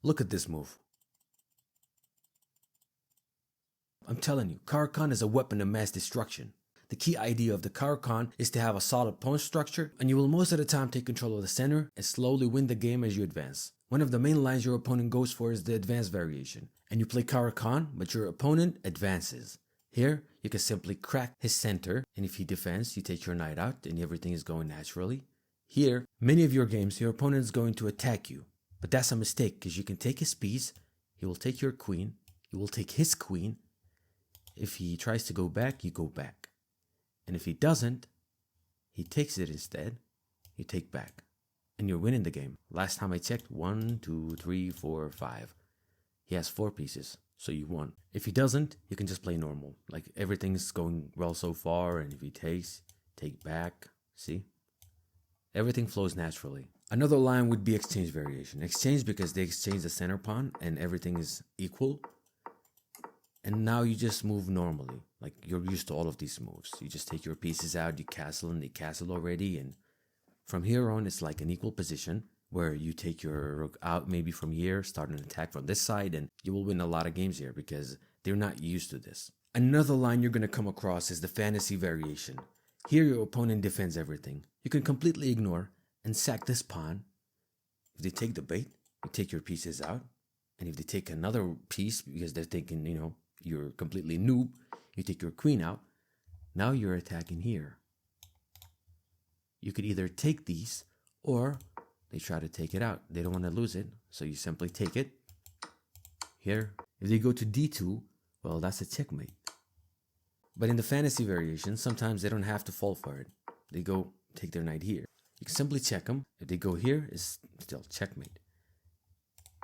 Look at this move. I'm telling you, Caracan is a weapon of mass destruction. The key idea of the Caracan is to have a solid pawn structure, and you will most of the time take control of the center and slowly win the game as you advance. One of the main lines your opponent goes for is the advance variation, and you play Caracan, but your opponent advances. Here, you can simply crack his center, and if he defends, you take your knight out and everything is going naturally. Here, many of your games, your opponent is going to attack you, but that's a mistake because you can take his piece, he will take your queen, you will take his queen. If he tries to go back, you go back. And if he doesn't, he takes it instead, you take back. And you're winning the game. Last time I checked, 1, 2, 3, 4, 5. He has 4 pieces, so you won. If he doesn't, you can just play normal. Like everything's going well so far, and if he takes, take back. See? Everything flows naturally. Another line would be exchange variation. Exchange because they exchange the center pawn and everything is equal. And now you just move normally. Like you're used to all of these moves. You just take your pieces out, you castle and they castle already. And from here on, it's like an equal position where you take your rook out maybe from here, start an attack from this side, and you will win a lot of games here because they're not used to this. Another line you're going to come across is the fantasy variation. Here your opponent defends everything. You can completely ignore and sack this pawn. If they take the bait, you take your pieces out. And if they take another piece because they're thinking, you're completely noob, you take your queen out. Now you're attacking here. You could either take these or they try to take it out. They don't want to lose it, so you simply take it. Here, if they go to d2, well, that's a checkmate. But in the fantasy variation, sometimes they don't have to fall for it. They go take their knight here. You can simply check them. If they go here, it's still checkmate.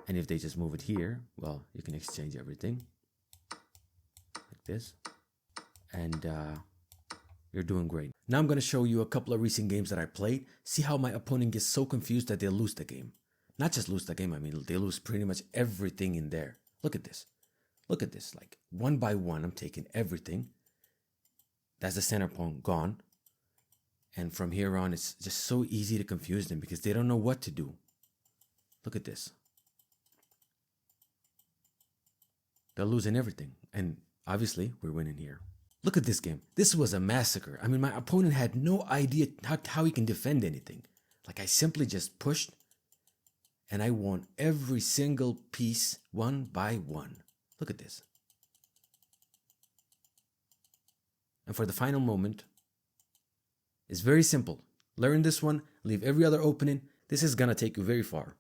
And if they just move it here, well, you can exchange everything. Like this. And you're doing great. Now I'm going to show you a couple of recent games that I played. See how my opponent gets so confused that they lose the game. Not just lose the game, I mean, they lose pretty much everything in there. Look at this. Look at this. Like, one by one, I'm taking everything. That's the center pawn gone. And from here on, it's just so easy to confuse them because they don't know what to do. Look at this. They're losing everything. And obviously, we're winning here. Look at this game. This was a massacre. I mean, my opponent had no idea how he can defend anything. Like, I simply just pushed and I won every single piece one by one. Look at this. And for the final moment, it's very simple. Learn this one, leave every other opening. This is gonna take you very far.